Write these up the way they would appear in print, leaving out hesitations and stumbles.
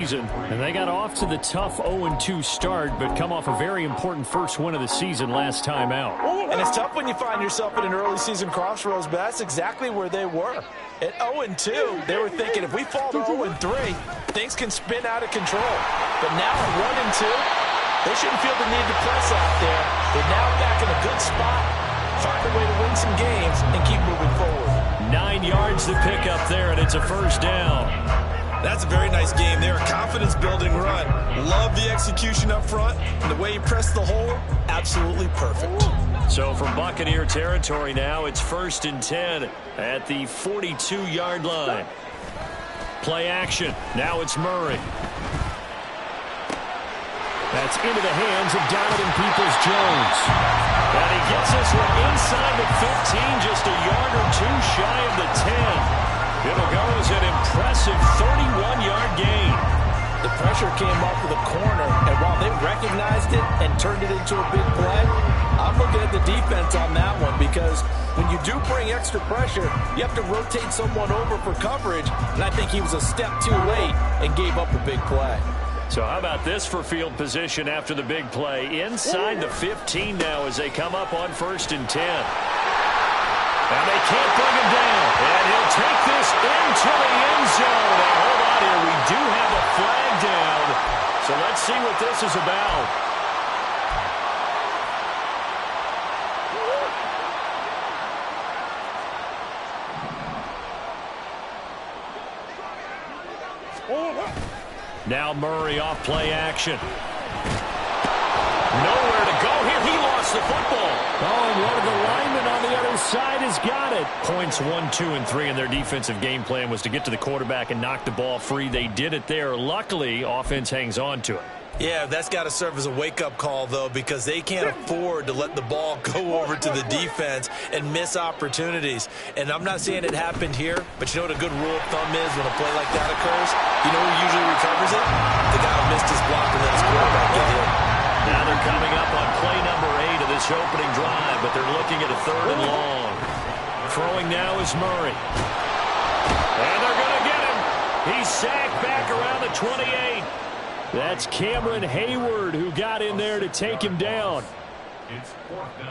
And they got off to the tough 0-2 start, but come off a very important first win of the season last time out. And it's tough when you find yourself at an early season crossroads, but that's exactly where they were. At 0-2, they were thinking if we fall to 0-3, things can spin out of control. But now at 1-2, they shouldn't feel the need to press out there. They're now back in a good spot, find a way to win some games, and keep moving forward. 9 yards to pick up there, and it's a first down. That's a very nice game there, a confidence-building run. Love the execution up front, and the way he pressed the hole, absolutely perfect. So from Buccaneer territory now, it's 1st and 10 at the 42-yard line. Play action. Now it's Murray. That's into the hands of Donovan Peoples-Jones. And he gets this one inside the 15, just a yard or two shy of the 10. It'll go as an impressive 31-yard gain. The pressure came off of the corner, and while they recognized it and turned it into a big play, I'm looking at the defense on that one because when you do bring extra pressure, you have to rotate someone over for coverage, and I think he was a step too late and gave up a big play. So how about this for field position after the big play? Inside the 15 now as they come up on 1st and 10. And they can't bring him down. And he'll take this into the end zone. Now, hold on here. We do have a flag down. So let's see what this is about. Now Murray off play action. Nowhere to go here. He lost the football. Oh, and one of the linemen on the other side has got it. Points 1, 2, and 3 in their defensive game plan was to get to the quarterback and knock the ball free. They did it there. Luckily, offense hangs on to it. Yeah, that's got to serve as a wake-up call, though, because they can't afford to let the ball go over to the defense and miss opportunities. And I'm not saying it happened here, but you know what a good rule of thumb is when a play like that occurs? You know who usually recovers it? The guy who missed his block and let his quarterback get hit. Now they're coming up on play number 8 of this opening drive, but they're looking at a 3rd and long. Throwing now is Murray. And they're going to get him. He's sacked back around the 28. That's Cameron Hayward who got in there to take him down.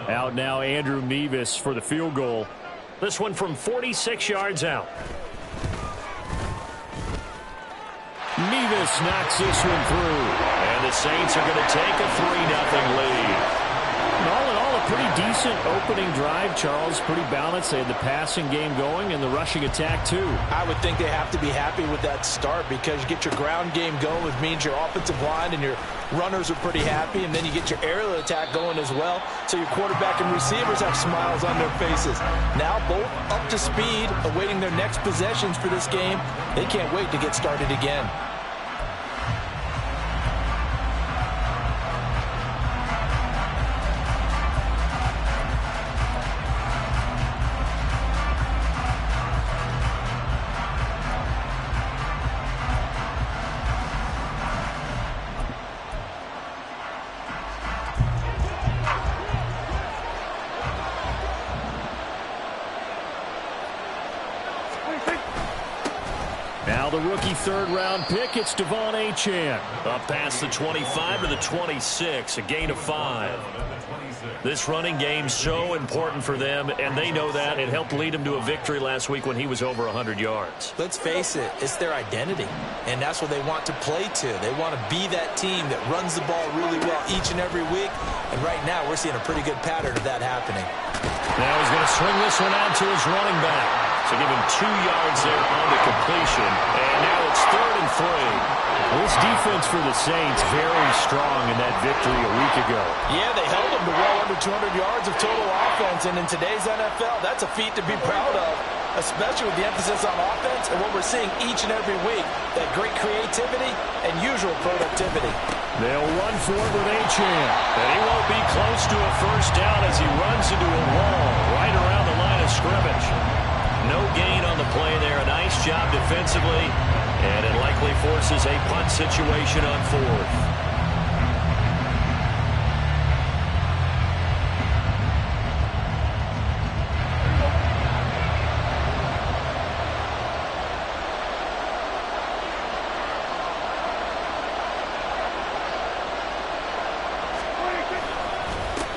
Out now Andrew Nevis for the field goal. This one from 46 yards out. Nevis knocks this one through. And the Saints are going to take a 3-0 lead. All in all, a pretty decent opening drive, Charles. Pretty balanced. They had the passing game going and the rushing attack, too. I would think they have to be happy with that start because you get your ground game going, which means your offensive line and your runners are pretty happy, and then you get your aerial attack going as well, so your quarterback and receivers have smiles on their faces. Now both up to speed, awaiting their next possessions for this game. They can't wait to get started again. Now the rookie 3rd-round pick, it's Devon Achane. Up past the 25 to the 26, a gain of 5. This running game's so important for them, and they know that. It helped lead them to a victory last week when he was over 100 yards. Let's face it, it's their identity, and that's what they want to play to. They want to be that team that runs the ball really well each and every week, and right now we're seeing a pretty good pattern of that happening. Now he's going to swing this one out to his running back. So give him 2 yards there on the completion. And now it's 3rd and 3. This defense for the Saints very strong in that victory a week ago. Yeah, they held them to well under 200 yards of total offense. And in today's NFL, that's a feat to be proud of, especially with the emphasis on offense and what we're seeing each and every week, that great creativity and usual productivity. They'll run for it with Achane. And he won't be close to a first down as he runs into a wall right around the line of scrimmage. No gain on the play there. A nice job defensively, and it likely forces a punt situation on 4th.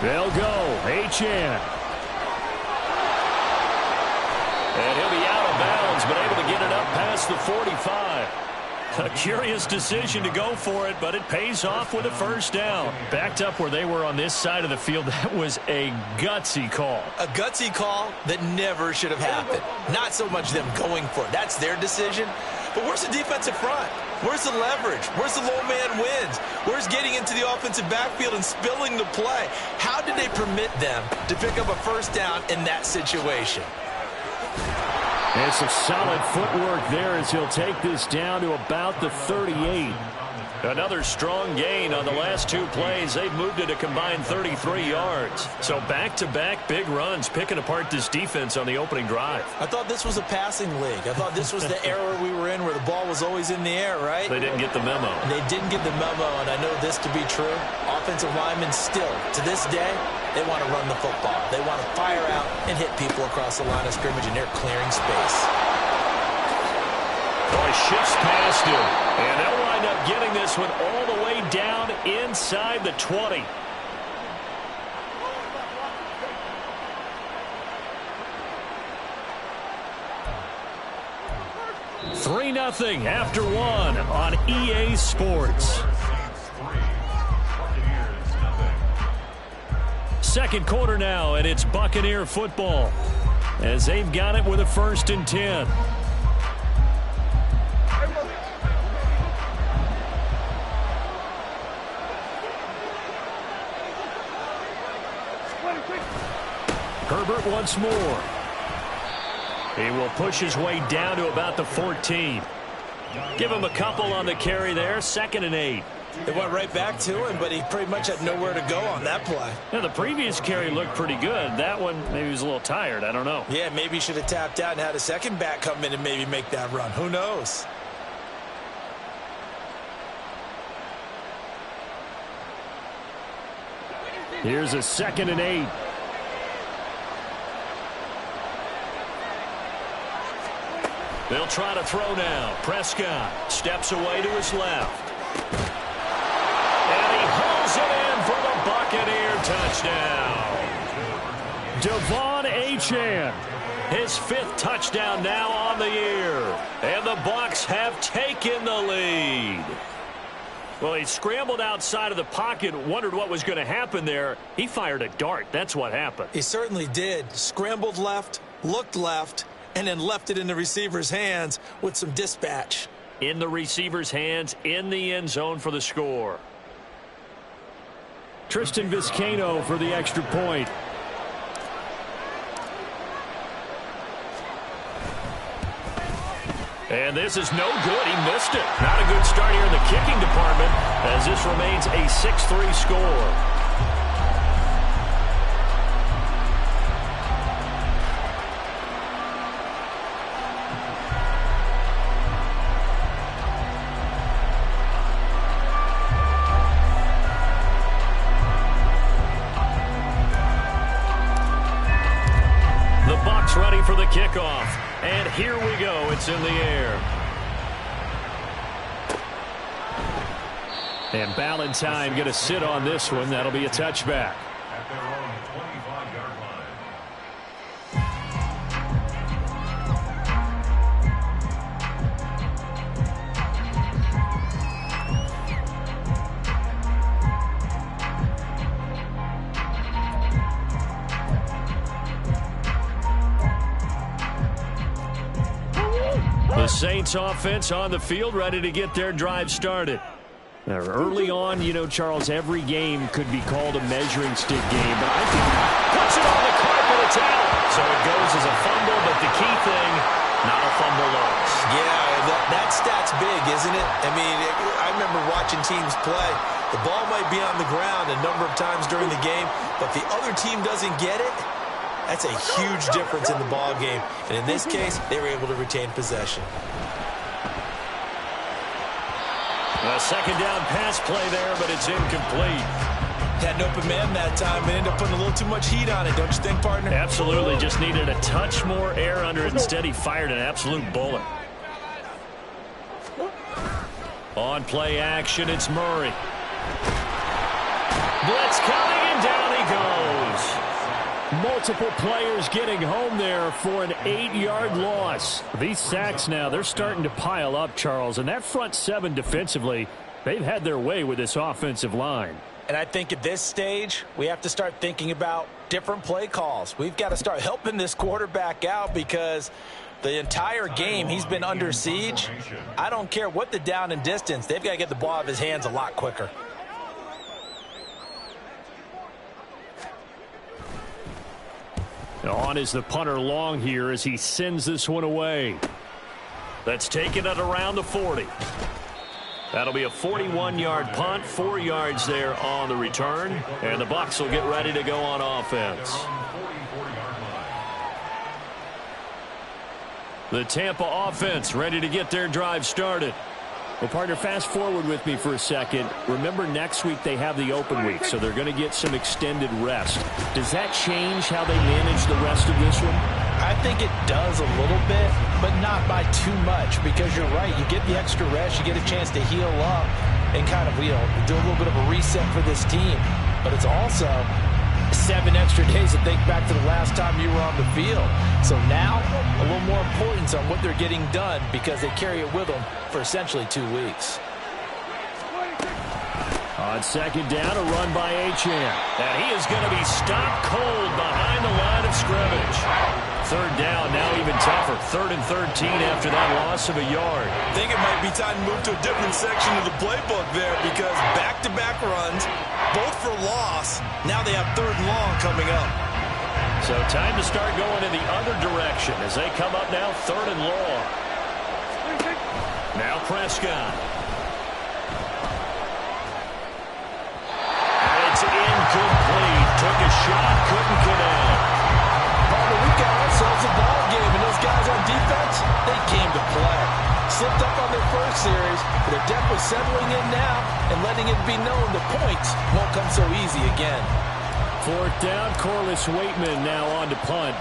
They'll go. Achane. And he'll be out of bounds, but able to get it up past the 45. A curious decision to go for it, but it pays off with a first down. Backed up where they were on this side of the field, that was a gutsy call. A gutsy call that never should have happened. Not so much them going for it. That's their decision. But where's the defensive front? Where's the leverage? Where's the low man wins? Where's getting into the offensive backfield and spilling the play? How did they permit them to pick up a first down in that situation? It's some solid footwork there as he'll take this down to about the 38. Another strong gain on the last two plays. They've moved it a combined 33 yards. So back-to-back big runs, picking apart this defense on the opening drive. I thought this was a passing league. I thought this was the era we were in where the ball was always in the air, right? They didn't get the memo. They didn't get the memo, and I know this to be true. Offensive linemen still, to this day, they want to run the football. They want to fire out and hit people across the line of scrimmage, and they're clearing space. Boy, shifts past him, and they'll wind up getting this one all the way down inside the 20. Three 0 after one on EA Sports. Second quarter now, and it's Buccaneer football as they've got it with a 1st and 10. Herbert once more. He will push his way down to about the 14. Give him a couple on the carry there. 2nd and 8. They went right back to him, but he pretty much had nowhere to go on that play. Yeah, the previous carry looked pretty good. That one, maybe he was a little tired. I don't know. Yeah, maybe he should have tapped out and had a second back come in and maybe make that run. Who knows? Here's a 2nd and 8. They'll try to throw now. Prescott steps away to his left. And he hauls it in for the Buccaneer touchdown. Devon Achane, his 5th touchdown now on the year. And the Bucs have taken the lead. Well, he scrambled outside of the pocket, wondered what was going to happen there. He fired a dart. That's what happened. He certainly did. Scrambled left, looked left, and then left it in the receiver's hands with some dispatch. In the receiver's hands, in the end zone for the score. Tristan Vizcaino for the extra point. And this is no good. He missed it. Not a good start here in the kicking department as this remains a 6-3 score. Ready for the kickoff. And here we go. It's in the air. And Ballantyne going to sit on this one. That'll be a touchback. At their own 25-yard line. The Saints offense on the field, ready to get their drive started. Now, early on, you know, Charles, every game could be called a measuring stick game, but I think puts it on the carpet, it's out. So it goes as a fumble, but the key thing, not a fumble loss. Yeah, that stat's big, isn't it? I mean, I remember watching teams play. The ball might be on the ground a number of times during the game, but the other team doesn't get it. That's a huge difference in the ball game. And in this case, they were able to retain possession. A second down pass play there, but it's incomplete. Had an open man that time and ended up putting a little too much heat on it, don't you think, partner? Absolutely. Just needed a touch more air under it. Instead, he fired an absolute bullet. On play action, it's Murray. Blitz coming, and down he goes. Multiple players getting home there for an 8-yard loss. These sacks now, they're starting to pile up, Charles. And that front seven defensively, they've had their way with this offensive line. And I think at this stage, we have to start thinking about different play calls. We've got to start helping this quarterback out because the entire game he's been under siege. I don't care what the down and distance. They've got to get the ball out of his hands a lot quicker. On is the punter long here as he sends this one away. That's taken at around the 40. That'll be a 41-yard punt, 4 yards there on the return, and the Bucs will get ready to go on offense. The Tampa offense ready to get their drive started. Well, partner, fast forward with me for a second. Remember, next week they have the open week, so they're going to get some extended rest. Does that change how they manage the rest of this one? I think it does a little bit, but not by too much, because you're right. You get the extra rest, you get a chance to heal up and kind of, do a little bit of a reset for this team. But it's also 7 extra days to think back to the last time you were on the field. So now, a little more importance on what they're getting done because they carry it with them for essentially 2 weeks. On second down, a run by Achane. And he is going to be stopped cold behind the line of scrimmage. Third down, now even tougher. 3rd and 13 after that loss of a yard. I think it might be time to move to a different section of the playbook there because back-to-back runs, both for loss. Now they have 3rd and long coming up. So time to start going in the other direction as they come up now 3rd and long. Now Prescott. And it's incomplete. Took a shot, couldn't connect. We've got ourselves a ball game, and those guys on defense, they came to play. Slipped up on their first series, but they're definitely settling in now and letting it be known the points won't come so easy again. 4th down, Corliss Waitman now on to punt.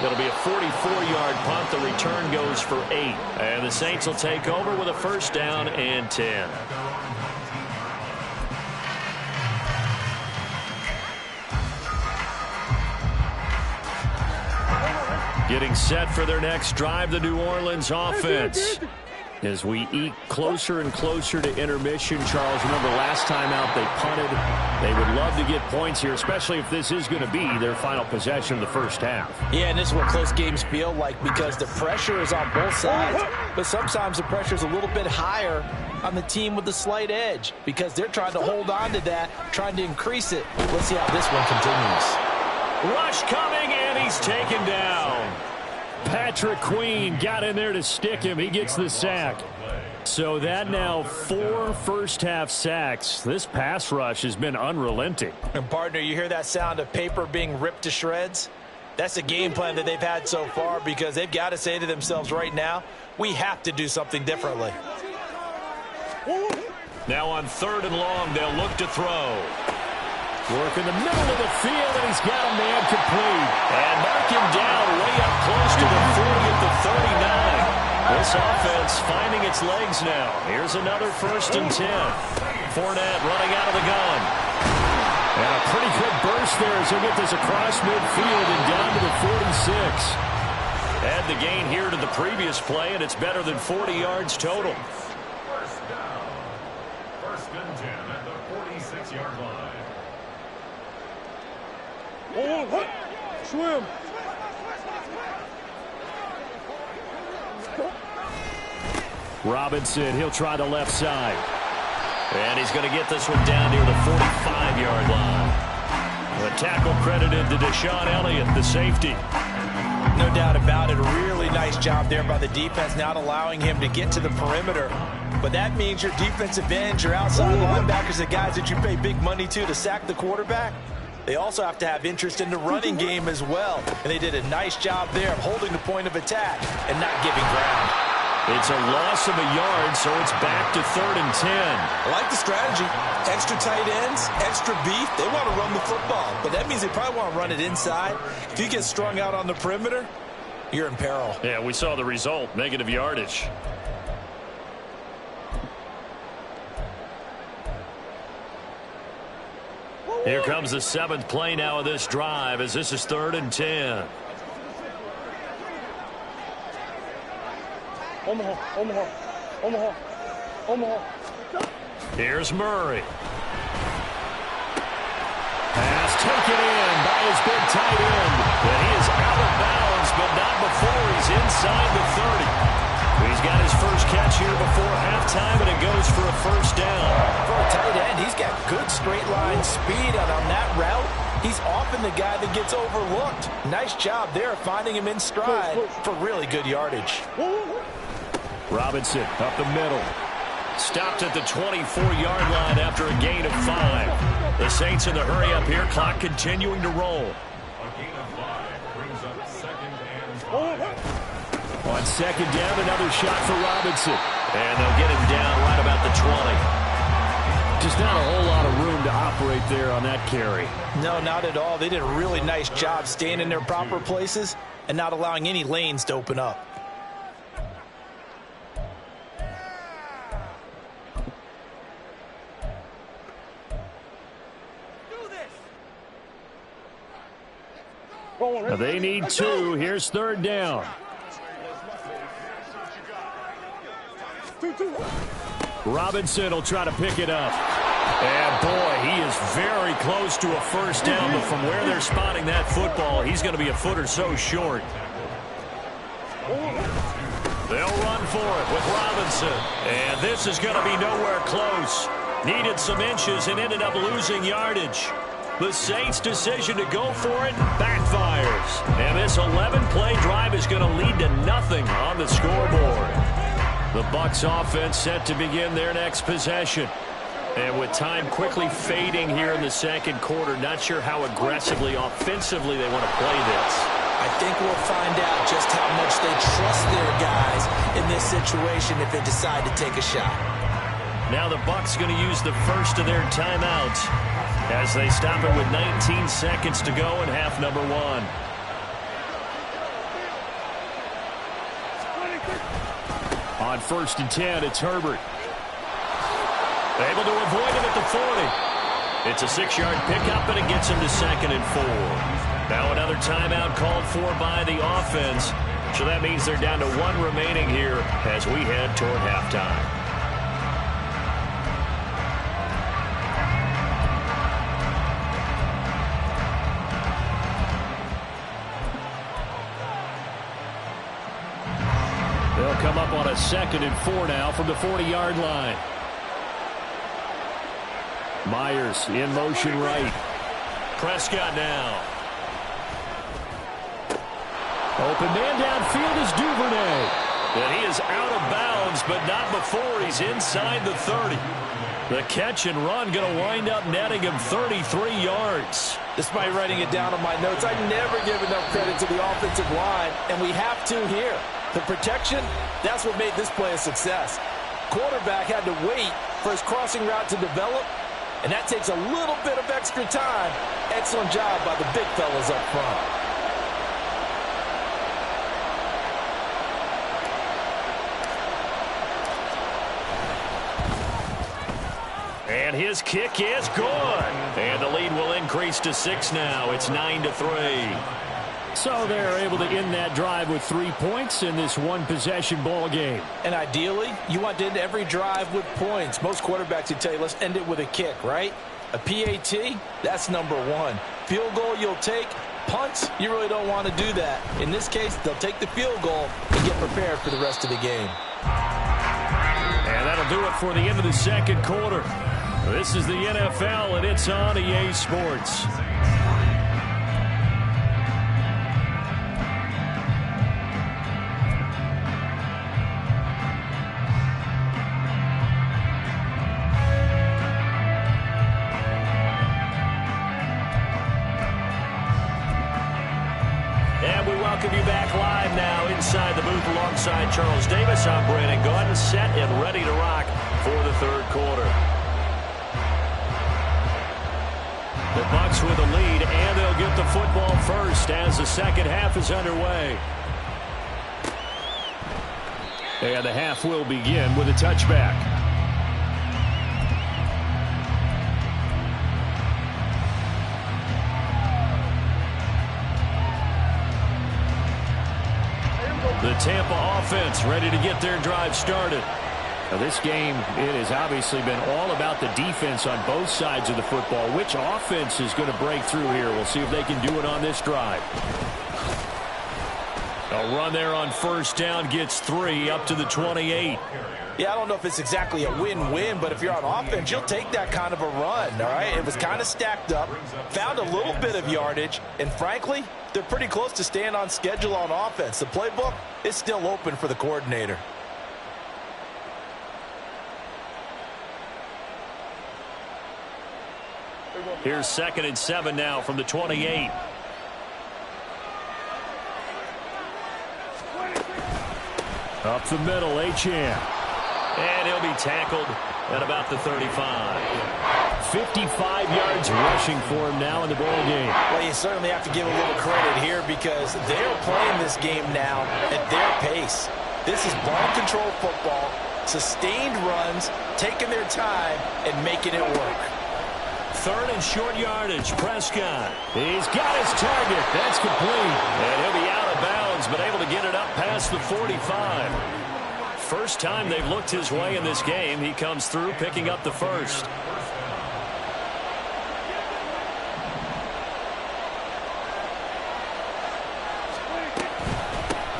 It'll be a 44-yard punt. The return goes for 8. And the Saints will take over with a 1st down and 10. Getting set for their next drive, the New Orleans offense. As we eke closer and closer to intermission, Charles, remember last time out they punted. They would love to get points here, especially if this is going to be their final possession of the first half. Yeah, and this is what close games feel like because the pressure is on both sides, but sometimes the pressure is a little bit higher on the team with the slight edge because they're trying to hold on to that, trying to increase it. Let's see how this one continues. Rush coming, and he's taken down. Patrick Queen got in there to stick him. He gets the sack. So that now 4 first-half sacks. This pass rush has been unrelenting. And, partner, you hear that sound of paper being ripped to shreds? That's the game plan that they've had so far because they've got to say to themselves right now, we have to do something differently. Now on 3rd and long, they'll look to throw. Work in the middle of the field, and he's got a man complete. And mark him down way up close to the 40 at the 39. This offense finding its legs now. Here's another 1st and 10. Fournette running out of the gun. And a pretty good burst there as he'll get this across midfield and down to the 46. Add the gain here to the previous play, and it's better than 40 yards total. 1st down. 1st and 10 at the 46-yard line. Swim. Robinson, he'll try the left side. And he's going to get this one down near the 45-yard line. The tackle credited to Deshaun Elliott, the safety. No doubt about it. A really nice job there by the defense, not allowing him to get to the perimeter. But that means your defensive ends, your outside linebackers, the guys that you pay big money to sack the quarterback, they also have to have interest in the running game as well. And they did a nice job there of holding the point of attack and not giving ground. It's a loss of a yard, so it's back to 3rd and 10. I like the strategy. Extra tight ends, extra beef. They want to run the football, but that means they probably want to run it inside. If you get strung out on the perimeter, you're in peril. Yeah, we saw the result, negative yardage. Here comes the 7th play now of this drive as this is 3rd and 10. Here's Murray. Pass taken in by his big tight end. And he is out of bounds, but not before he's inside the 30. He's got his first catch here before halftime, and it goes for a first down. For a tight end, he's got good straight line speed, and on that route, he's often the guy that gets overlooked. Nice job there finding him in stride for really good yardage. Robinson up the middle. Stopped at the 24-yard line after a gain of 5. The Saints in the hurry up here. Clock continuing to roll. A gain of 5 brings up 2nd and 5. On 2nd down, another shot for Robinson. And they'll get him down right about the 20. Just not a whole lot of room to operate there on that carry. No, not at all. They did a really nice job staying in their proper places and not allowing any lanes to open up. They need 2. Here's 3rd down. Robinson will try to pick it up. And, boy, he is very close to a first down, but from where they're spotting that football, he's going to be a foot or so short. They'll run for it with Robinson. And this is going to be nowhere close. Needed some inches and ended up losing yardage. The Saints' decision to go for it backfires. And this 11-play drive is going to lead to nothing on the scoreboard. The Bucs offense set to begin their next possession. And with time quickly fading here in the 2nd quarter, not sure how aggressively, offensively they want to play this. I think we'll find out just how much they trust their guys in this situation if they decide to take a shot. Now the Bucs going to use the first of their timeouts as they stop it with 19 seconds to go in half number 1. On 1st and 10, it's Herbert. Able to avoid him at the 40. It's a 6-yard pickup, and it gets him to 2nd and 4. Now another timeout called for by the offense. So that means they're down to 1 remaining here as we head toward halftime. They'll come up on a 2nd and 4 now from the 40-yard line. Myers in motion right. Prescott now. Open man downfield is Duvernay. And he is out of bounds, but not before he's inside the 30. The catch and run going to wind up netting him 33 yards. Despite writing it down on my notes, I never give enough credit to the offensive line, and we have to here. The protection, that's what made this play a success. Quarterback had to wait for his crossing route to develop, and that takes a little bit of extra time. Excellent job by the big fellas up front. And his kick is good. And the lead will increase to 6 now. It's 9-3. So they're able to end that drive with 3 points in this one-possession ball game. And ideally, you want to end every drive with points. Most quarterbacks would tell you, let's end it with a kick, right? A PAT, that's number 1. Field goal you'll take. Punts, you really don't want to do that. In this case, they'll take the field goal and get prepared for the rest of the game. And that'll do it for the end of the 2nd quarter. This is the NFL, and it's on EA Sports. And we welcome you back live now inside the booth alongside Charles Davis. I'm Brandon Gaudin, set and ready to rock for the 3rd quarter. The Bucs with the lead, and they'll get the football first as the 2nd half is underway. And the half will begin with a touchback. The Tampa offense ready to get their drive started. Now this game, it has obviously been all about the defense on both sides of the football. Which offense is going to break through here? We'll see if they can do it on this drive. A run there on first down gets 3 up to the 28. Yeah, I don't know if it's exactly a win-win, but if you're on offense, you'll take that kind of a run, all right? It was kind of stacked up, found a little bit of yardage, and frankly, they're pretty close to staying on schedule on offense. The playbook is still open for the coordinator. Here's 2nd and 7 now from the 28. Up the middle, Achane. And he'll be tackled at about the 35. 55 yards rushing for him now in the ball game. Well, you certainly have to give a little credit here because they're playing this game now at their pace. This is ball control football, sustained runs, taking their time, and making it work. 3rd and short yardage, Prescott. He's got his target. That's complete. And he'll be out of bounds, but able to get it up past the 45. First time they've looked his way in this game. He comes through, picking up the first.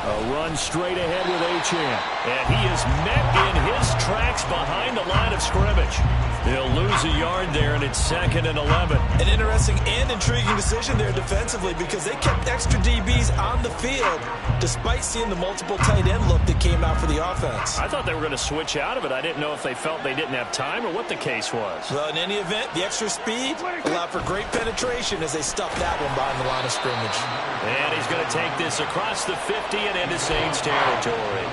A run straight ahead with Achane. And he is met in his tracks behind the line of scrimmage. They'll lose a yard there, and it's 2nd and 11. An interesting and intriguing decision there defensively because they kept extra DBs on the field despite seeing the multiple tight end look that came out for the offense. I thought they were going to switch out of it. I didn't know if they felt they didn't have time or what the case was. Well, in any event, the extra speed allowed for great penetration as they stuffed that one behind the line of scrimmage. And he's going to take this across the 50 and into Saints territory.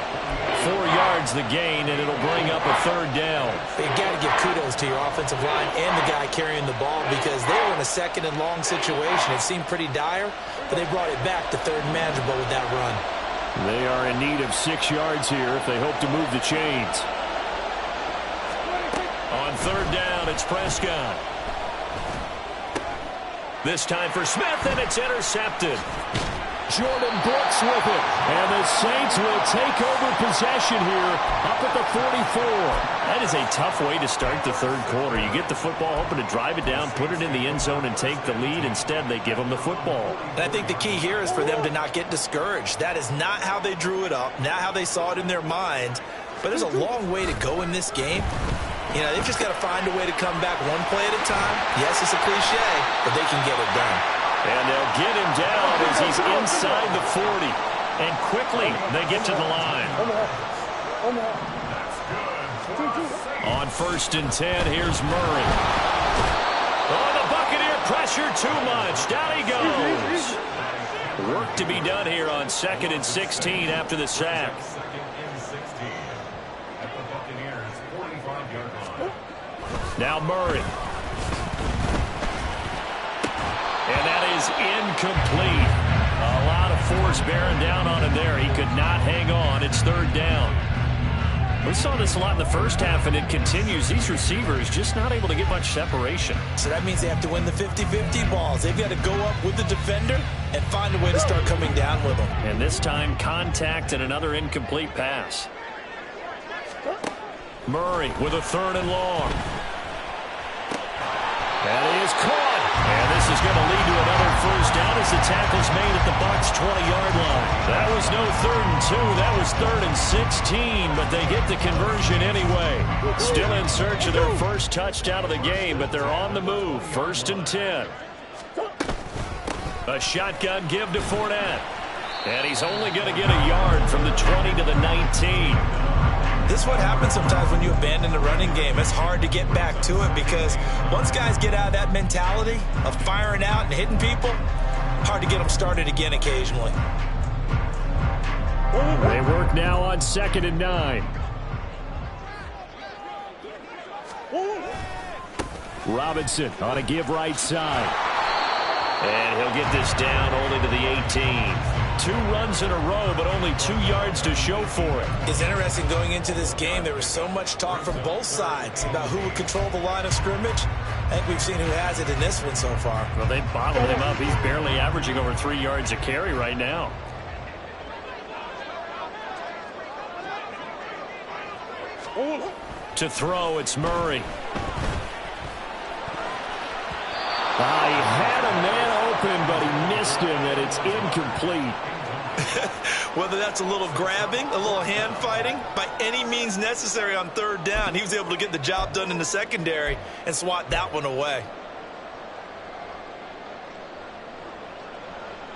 4 yards the gain, and it'll bring up a 3rd down. You got to give kudos to your offensive line and the guy carrying the ball because they were in a 2nd and long situation. It seemed pretty dire, but they brought it back to 3rd and manageable with that run. They are in need of 6 yards here if they hope to move the chains. On 3rd down, it's Prescott. This time for Smith, and it's intercepted. Jordan Brooks with it. And the Saints will take over possession here up at the 44. That is a tough way to start the 3rd quarter. You get the football, hoping to drive it down, put it in the end zone, and take the lead. Instead, they give them the football. And I think the key here is for them to not get discouraged. That is not how they drew it up, not how they saw it in their minds. But there's a long way to go in this game. You know, they've just got to find a way to come back one play at a time. Yes, it's a cliche, but they can get it done. And they'll get him down as he's inside the 40. And quickly, they get to the line. On 1st and 10, here's Murray. Oh, the Buccaneer pressure too much. Down he goes. Work to be done here on 2nd and 16 after the sack. Now Murray. And that is incomplete. A lot of force bearing down on him there. He could not hang on. It's 3rd down. We saw this a lot in the first half, and it continues. These receivers just not able to get much separation. So that means they have to win the 50-50 balls. They've got to go up with the defender and find a way to start coming down with them. And this time, contact and another incomplete pass. Murray with a 3rd and long. That is caught. And this is going to lead to another first down as the tackle's made at the Bucs' 20-yard line. That was no 3rd and 2. That was 3rd and 16, but they get the conversion anyway. Still in search of their first touchdown of the game, but they're on the move. 1st and 10. A shotgun give to Fournette. And he's only going to get a yard from the 20 to the 19. This is what happens sometimes when you abandon the running game. It's hard to get back to it because once guys get out of that mentality of firing out and hitting people, hard to get them started again occasionally. They work now on 2nd and 9. Robinson on a give right side. And he'll get this down only to the 18. 2 runs in a row, but only 2 yards to show for it. It's interesting going into this game. There was so much talk from both sides about who would control the line of scrimmage. I think we've seen who has it in this one so far. Well, they bottled him up. He's barely averaging over 3 yards a carry right now. To throw, it's Murray. He had a man open, but he missed him, and it's incomplete. Whether that's a little grabbing, a little hand fighting, by any means necessary on third down, he was able to get the job done in the secondary and swat that one away.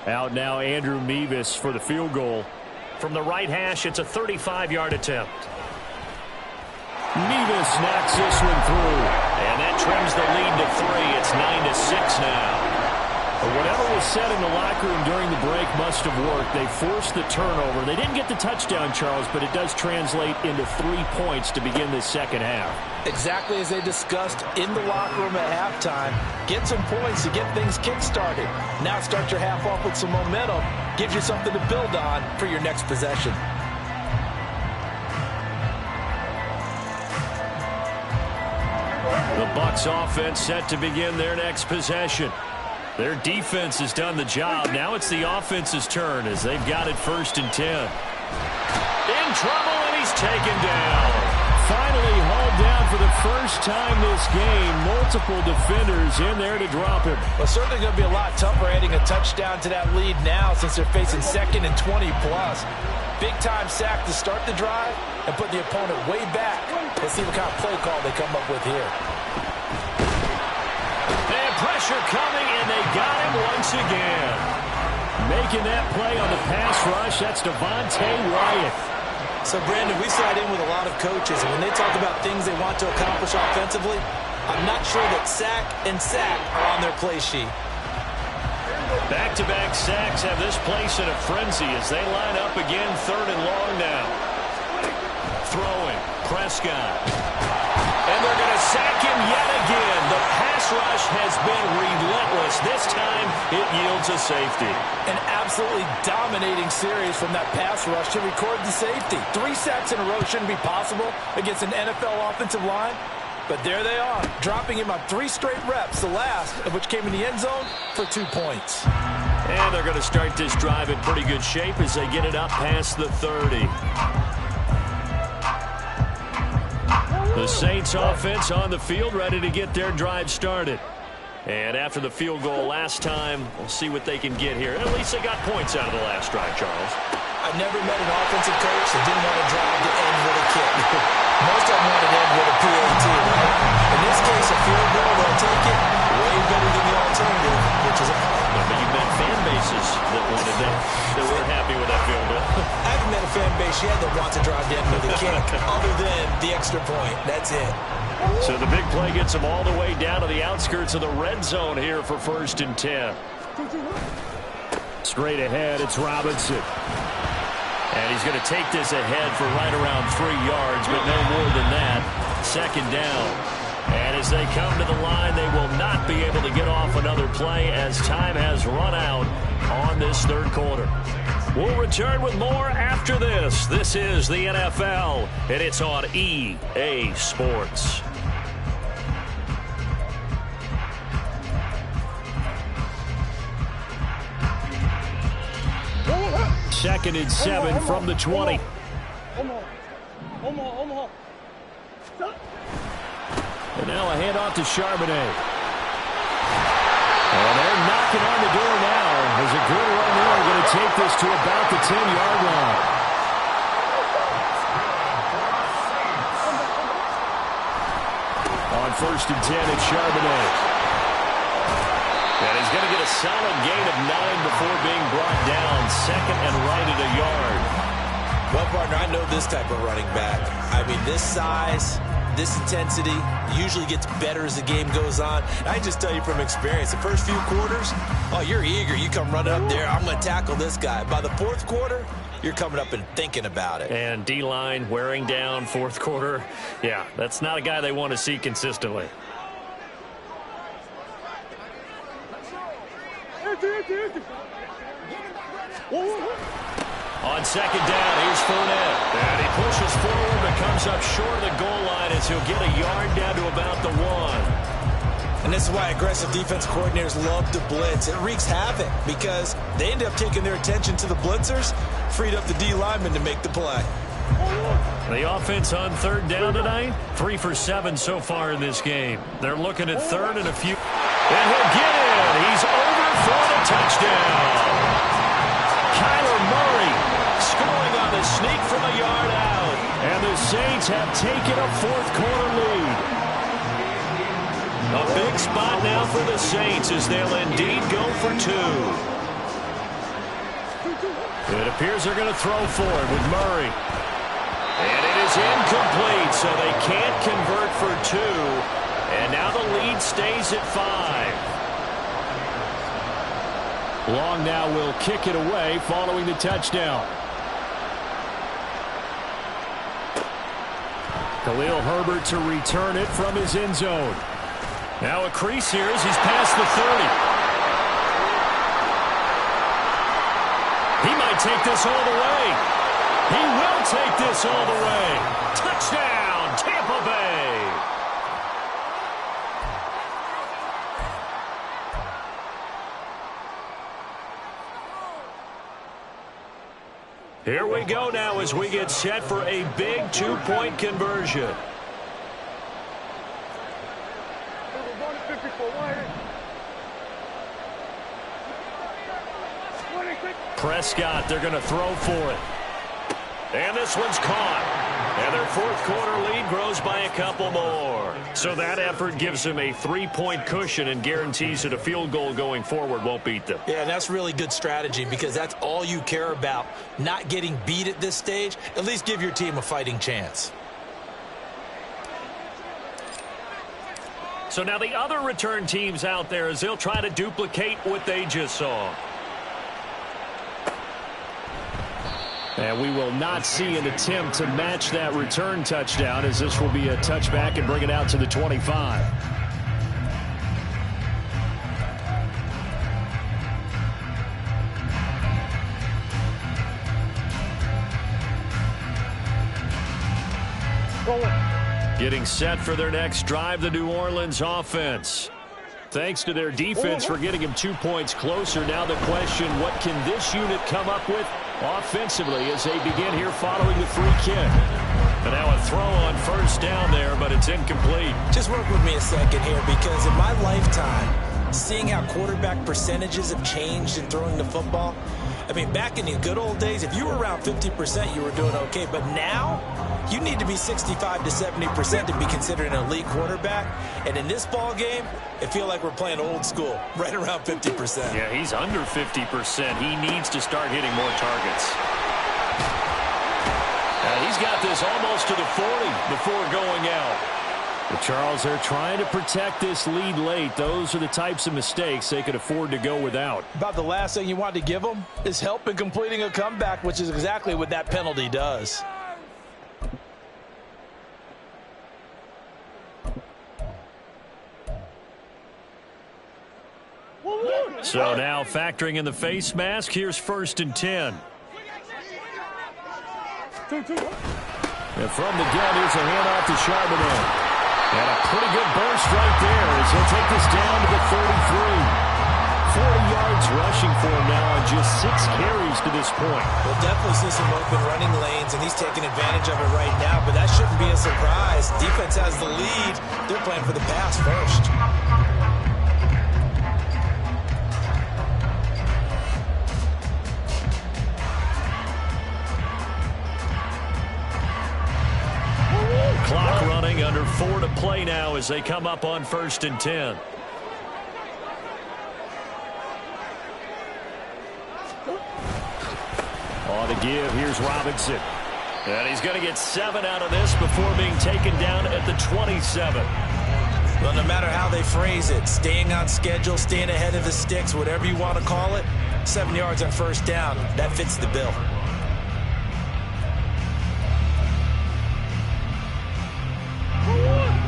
Out now, Andrew Mevis for the field goal. From the right hash, it's a 35-yard attempt. Mevis knocks this one through. And that trims the lead to 3. It's 9-6 now. But whatever was said in the locker room during the break must have worked. They forced the turnover. They didn't get the touchdown, Charles, but it does translate into 3 points to begin this second half. Exactly as they discussed in the locker room at halftime. Get some points to get things kick-started. Now start your half off with some momentum. Gives you something to build on for your next possession. The Bucs offense set to begin their next possession. Their defense has done the job. Now it's the offense's turn as they've got it 1st and 10. In trouble, and he's taken down. Finally hauled down for the first time this game. Multiple defenders in there to drop him. Well, certainly going to be a lot tougher adding a touchdown to that lead now since they're facing 2nd and 20-plus. Big-time sack to start the drive and put the opponent way back. Let's see what kind of play call they come up with here. And pressure coming, and they got him once again. Making that play on the pass rush, that's Devontae Wyeth. So, Brandon, we sat in with a lot of coaches, and when they talk about things they want to accomplish offensively, I'm not sure that sack and sack are on their play sheet. Back-to-back sacks have this place in a frenzy as they line up again 3rd and long now. Throwing, Prescott. And they're going to sack him yet again. The pass rush has been relentless. This time, it yields a safety. An absolutely dominating series from that pass rush to record the safety. 3 sacks in a row shouldn't be possible against an NFL offensive line. But there they are, dropping him on 3 straight reps, the last of which came in the end zone for 2 points. And they're going to start this drive in pretty good shape as they get it up past the 30. The Saints offense on the field, ready to get their drive started. And after the field goal last time, we'll see what they can get here. At least they got points out of the last drive, Charles. I've never met an offensive coach that didn't want to drive to end with a kick. Most of them want to end with a PAT, right? In this case, a field goal, they'll take it way better than the alternative, which is a punt. But you've met fan bases that wanted that weren't happy with that field goal. I haven't met a fan base yet that wants to drive to end with a kick, other than the extra point. That's it. So the big play gets them all the way down to the outskirts of the red zone here for 1st and 10. Straight ahead, it's Robinson. And he's going to take this ahead for right around 3 yards, but no more than that. 2nd down. And as they come to the line, they will not be able to get off another play as time has run out on this 3rd quarter. We'll return with more after this. This is the NFL, and it's on EA Sports. Second and 7 from the 20. And now a handoff to Charbonnet. And they're knocking on the door now. There's a good run there. Going to take this to about the 10-yard line. On 1st and 10, it's Charbonnet. And he's going to get a solid gain of 9 before being brought down. 2nd and right at a yard. Well, partner, I know this type of running back. I mean, this size, this intensity usually gets better as the game goes on. And I just tell you from experience, the first few quarters, oh, you're eager. You come running up there, I'm going to tackle this guy. By the 4th quarter, you're coming up and thinking about it. And D-line wearing down 4th quarter. Yeah, that's not a guy they want to see consistently. On 2nd down, here's Fournette. And he pushes forward but comes up short of the goal line as he'll get a yard down to about the 1. And this is why aggressive defense coordinators love to blitz. It wreaks havoc because they end up taking their attention to the blitzers, freed up the D lineman to make the play. The offense on third down tonight, 3 for 7 so far in this game. They're looking at third and a few. And he'll get in. He's over for the touchdown. Kyler Murray scoring on the sneak from a yard out. And the Saints have taken a fourth-quarter lead. A big spot now for the Saints as they'll indeed go for 2. It appears they're going to throw for it with Murray. And it is incomplete, so they can't convert for 2. And now the lead stays at 5. Long now will kick it away following the touchdown. Khalil Herbert to return it from his end zone. Now a crease here as he's past the 30. He might take this all the way. He will take this all the way. Touchdown, Tampa Bay. Here we go now as we get set for a big 2-point conversion. Prescott, they're going to throw for it. And this one's caught. And their fourth-quarter lead grows by a couple more. So that effort gives them a 3-point cushion and guarantees that a field goal going forward won't beat them. Yeah, that's really good strategy because that's all you care about. Not getting beat at this stage. At least give your team a fighting chance. So now the other return teams out there as they'll try to duplicate what they just saw. And we will not see an attempt to match that return touchdown as this will be a touchback and bring it out to the 25. Getting set for their next drive, the New Orleans offense. Thanks to their defense for getting him 2 points closer. Now the question, what can this unit come up with offensively as they begin here following the free kick? And now a throw on first down there, but it's incomplete. Just work with me a second here because in my lifetime, seeing how quarterback percentages have changed in throwing the football, I mean, back in the good old days, if you were around 50%, you were doing okay. But now, you need to be 65 to 70% to be considered an elite quarterback. And in this ball game, it feels like we're playing old school, right around 50%. Yeah, he's under 50%. He needs to start hitting more targets. He's got this almost to the 40 before going out. But Charles, they're trying to protect this lead late. Those are the types of mistakes they could afford to go without. About the last thing you want to give them is help in completing a comeback, which is exactly what that penalty does. So now factoring in the face mask, here's 1st and 10. And from the gun, here's a handoff to Charbonnet. And a pretty good burst right there as he'll take this down to the 33. 40 yards rushing for him now on just 6 carries to this point. We'll definitely see some open running lanes, and he's taking advantage of it right now, but that shouldn't be a surprise. Defense has the lead. They're playing for the pass first. Clock running, under 4 to play now as they come up on 1st and 10. On the give, here's Robinson. And he's going to get 7 out of this before being taken down at the 27. Well, no matter how they phrase it, staying on schedule, staying ahead of the sticks, whatever you want to call it, 7 yards on first down, that fits the bill.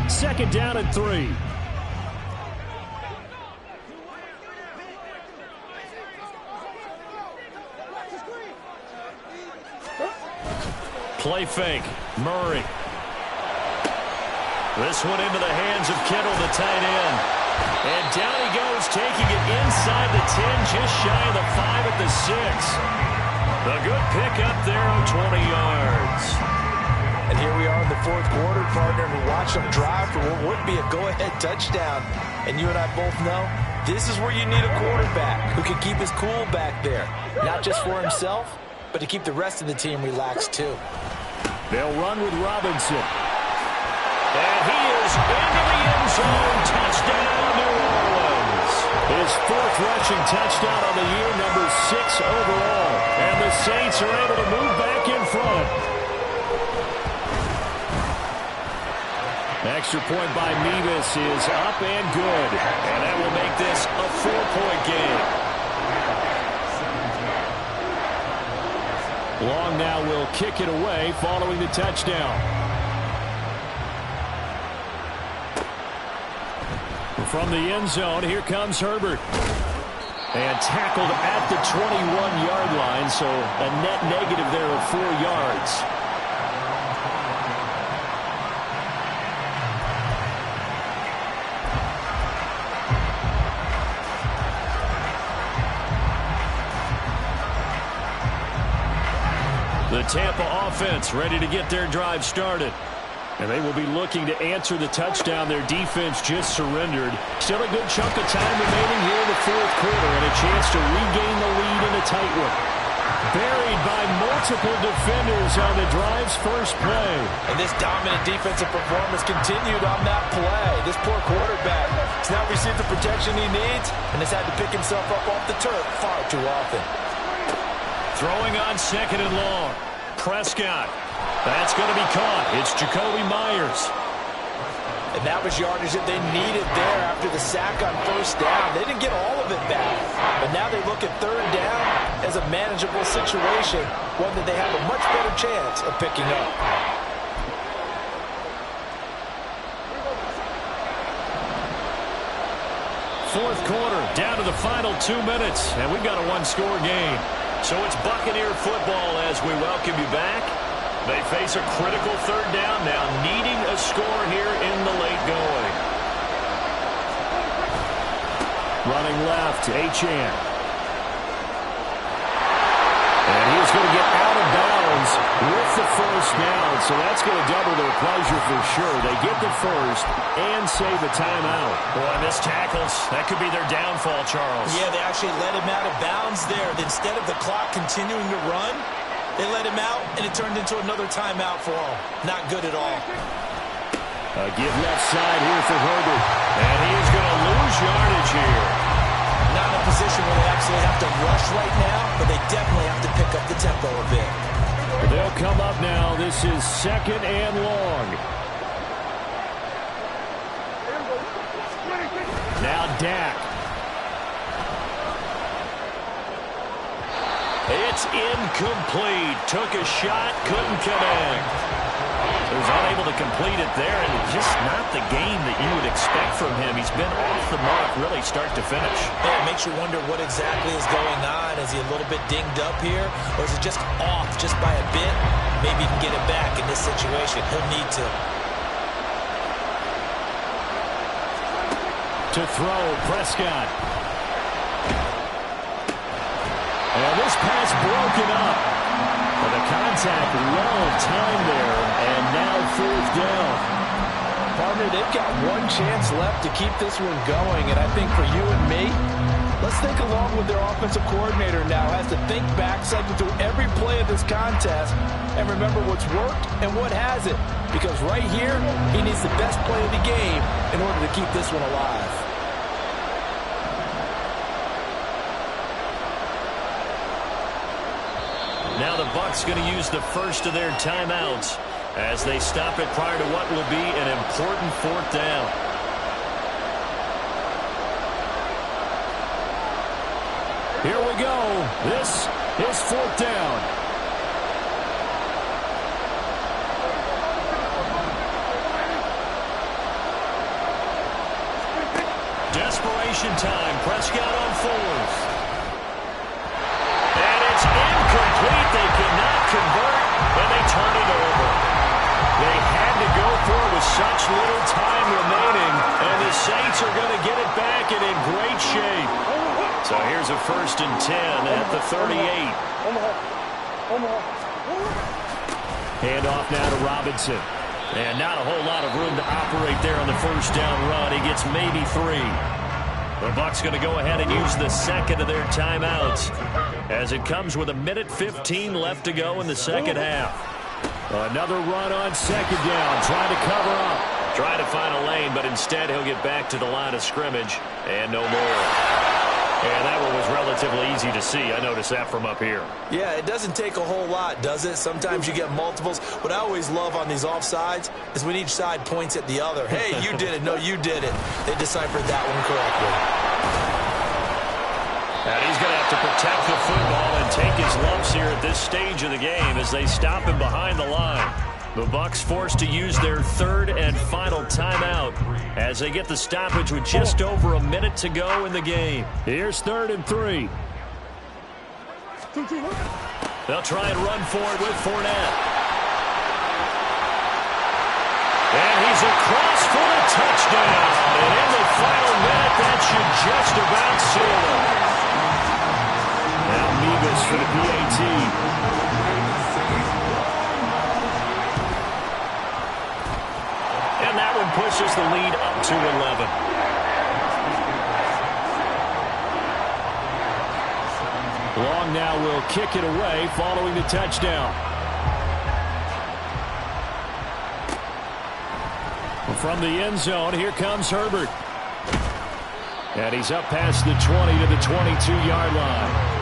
Second down and 3. Play fake. Murray. This one into the hands of Kittle, the tight end. And down he goes, taking it inside the 10, just shy of the 5 at the 6. A good pick up there on 20 yards. And here we are in the fourth quarter, partner, and we watch them drive for what would be a go-ahead touchdown. And you and I both know this is where you need a quarterback who can keep his cool back there. Not just for himself, but to keep the rest of the team relaxed too. They'll run with Robinson. And he is into the end zone. Touchdown, New Orleans. His fourth rushing touchdown on the year, number 6 overall. And the Saints are able to move back in front. Extra point by Mevis is up and good. And that will make this a 4-point game. Long now will kick it away following the touchdown. From the end zone, here comes Herbert. And tackled at the 21-yard line, so a net negative there of 4 yards. The Tampa offense ready to get their drive started. And they will be looking to answer the touchdown their defense just surrendered. Still a good chunk of time remaining here in the fourth quarter and a chance to regain the lead in a tight one. Buried by multiple defenders on the drive's first play. And this dominant defensive performance continued on that play. This poor quarterback has now received the protection he needs and has had to pick himself up off the turf far too often. Throwing on second and long. Prescott. That's going to be caught. It's Jacoby Myers. And that was yardage that they needed there after the sack on first down. They didn't get all of it back. But now they look at third down as a manageable situation, one that they have a much better chance of picking up. Fourth quarter, down to the final 2 minutes, and we've got a one-score game. So it's Buccaneer football as we welcome you back. They face a critical third down now, needing a score here in the late going. Running left, Achane. And he is going to get out of bounds with the first down, so that's going to double their pleasure for sure. They get the first and save a timeout. Boy, missed tackles. That could be their downfall, Charles. Yeah, they actually let him out of bounds there. Instead of the clock continuing to run, they let him out, and it turned into another timeout for him. Not good at all. A give left side here for Herbert. And he is going to lose yardage here. Not in a position where they actually have to rush right now, but they definitely have to pick up the tempo a bit. They'll come up now. This is second and long. Now Dak. It's incomplete. Took a shot, couldn't connect. He was unable to complete it there, and just not the game that you would expect from him. He's been off the mark really start to finish. Yeah, it makes you wonder what exactly is going on. Is he a little bit dinged up here, or is it just off just by a bit? Maybe he can get it back in this situation. He'll need to. To throw, Prescott. And this pass broken up. But the contact well timed there, and now fourth down. Partner, they've got one chance left to keep this one going, and I think for you and me, let's think along with their offensive coordinator now. Has to think back, cycle through every play of this contest, and remember what's worked and what hasn't. Because right here, he needs the best play of the game in order to keep this one alive. Now the Bucs going to use the first of their timeouts as they stop it prior to what will be an important fourth down. Here we go. This is fourth down. Desperation time. Prescott on fourth. And it's incomplete. They cannot convert, and they turn it over. They had to go for it with such little time remaining, and the Saints are going to get it back and in great shape. So here's a 1st and 10 at the 38. Hand off now to Robinson. And not a whole lot of room to operate there on the first down run. He gets maybe 3. The Bucs going to go ahead and use the second of their timeouts as it comes with 1:15 left to go in the second half. Another run on second down, trying to cover up. Trying to find a lane, but instead he'll get back to the line of scrimmage and no more. And that one was relatively easy to see. I noticed that from up here. Yeah, it doesn't take a whole lot, does it? Sometimes you get multiples. What I always love on these offsides is when each side points at the other. Hey, you did it. No, you did it. They deciphered that one correctly. And he's going to have to protect the football and take his lumps here at this stage of the game as they stop him behind the line. The Bucs forced to use their third and final timeout as they get the stoppage with just over a minute to go in the game. Here's 3rd and 3. They'll try and run for it with Fournette. And he's across for the touchdown. And in the final minute, that should just about seal it. Now Mevis for the PAT. And that one pushes the lead up to 11. Long now will kick it away following the touchdown. From the end zone, here comes Herbert. And he's up past the 20 to the 22-yard line.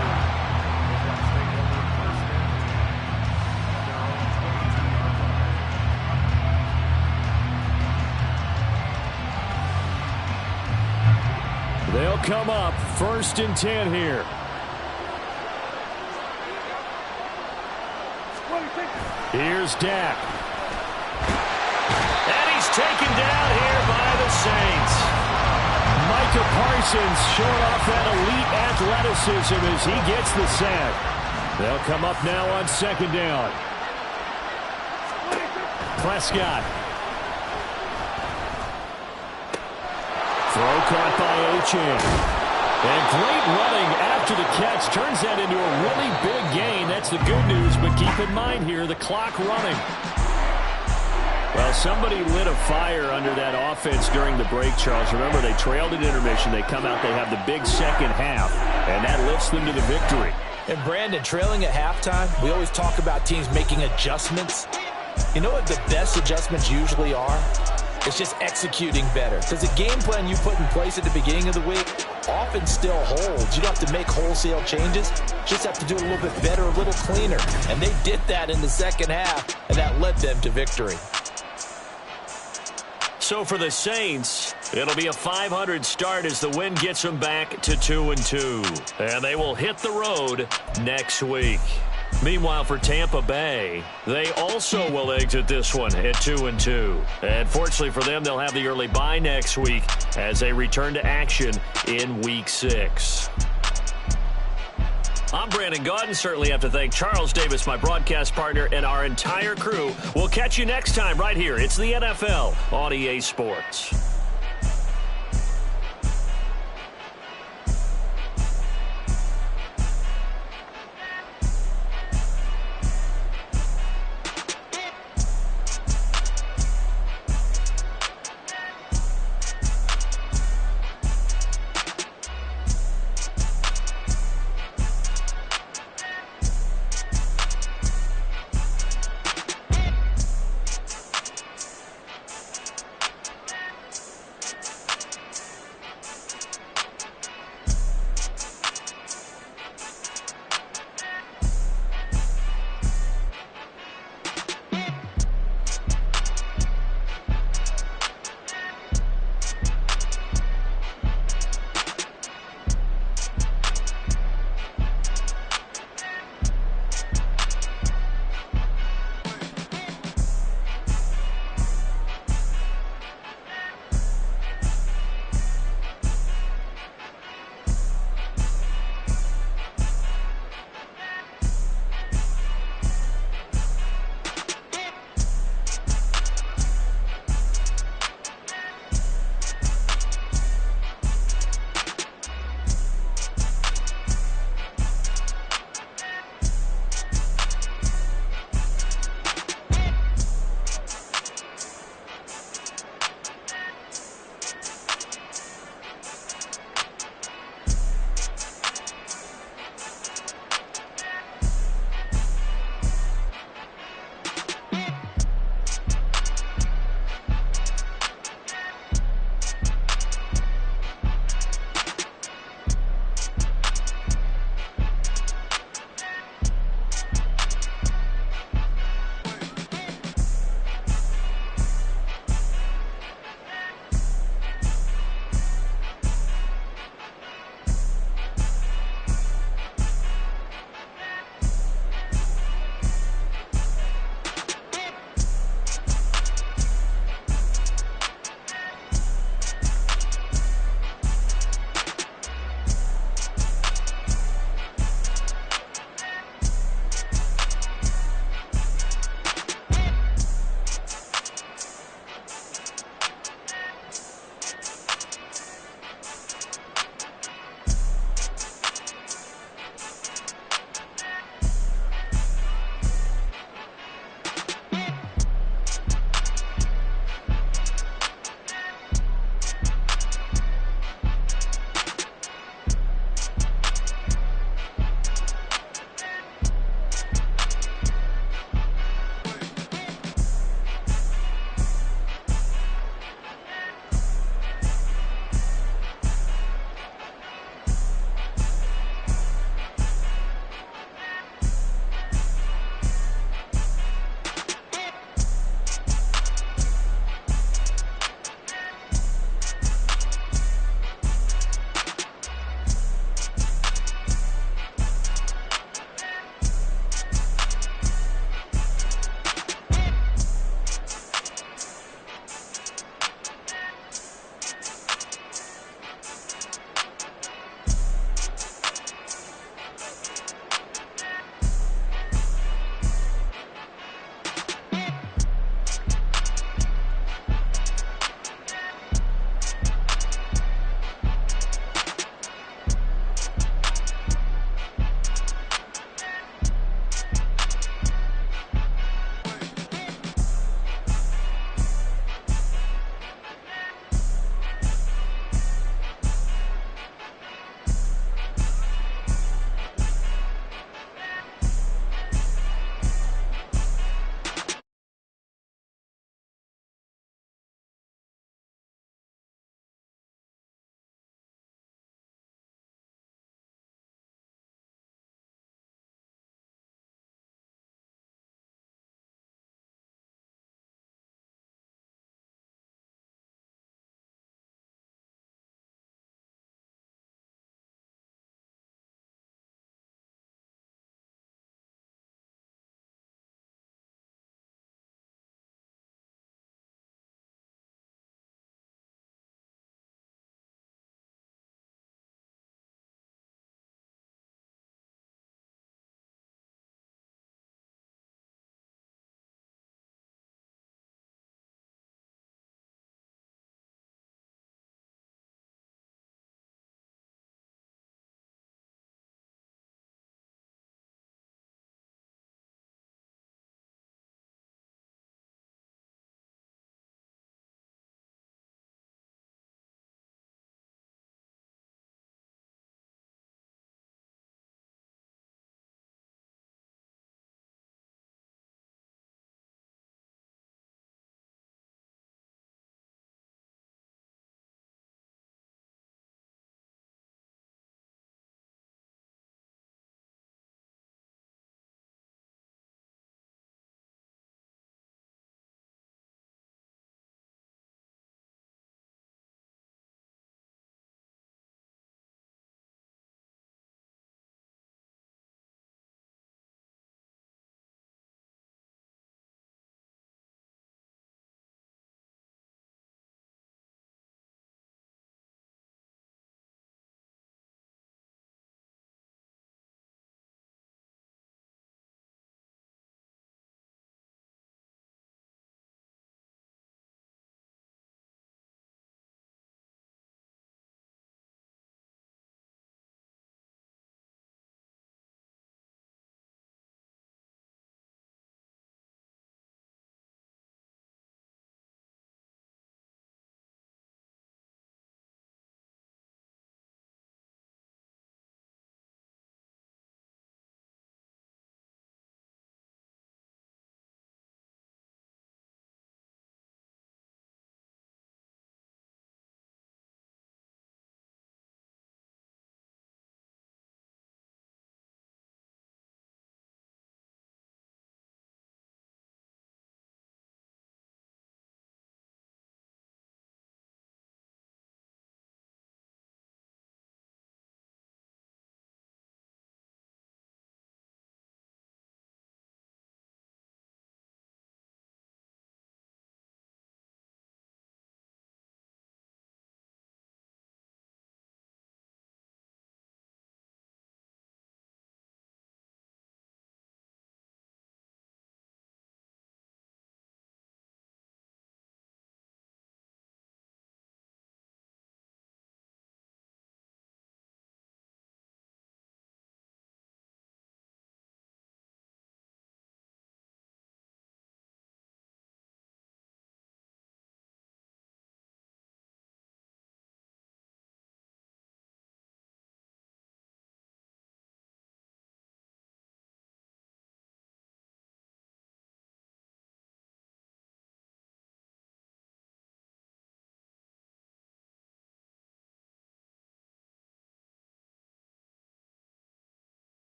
They'll come up 1st and 10 here. Here's Dak. And he's taken down here by the Saints. Micah Parsons showing off that elite athleticism as he gets the sack. They'll come up now on 2nd down. Prescott. Throw caught by Achane. And great running after the catch turns that into a really big gain. That's the good news, but keep in mind here, the clock running. Well, somebody lit a fire under that offense during the break, Charles. Remember, they trailed at intermission. They come out, they have the big second half, and that lifts them to the victory. And, Brandon, trailing at halftime, we always talk about teams making adjustments. You know what the best adjustments usually are? It's just executing better. Because the game plan you put in place at the beginning of the week often still holds. You don't have to make wholesale changes. Just have to do it a little bit better, a little cleaner. And they did that in the second half, and that led them to victory. So for the Saints, it'll be a .500 start as the win gets them back to 2-2. And they will hit the road next week. Meanwhile, for Tampa Bay, they also will exit this one at 2-2. And fortunately for them, they'll have the early bye next week as they return to action in Week 6. I'm Brandon Gaudin. Certainly have to thank Charles Davis, my broadcast partner, and our entire crew. We'll catch you next time right here. It's the NFL on EA Sports.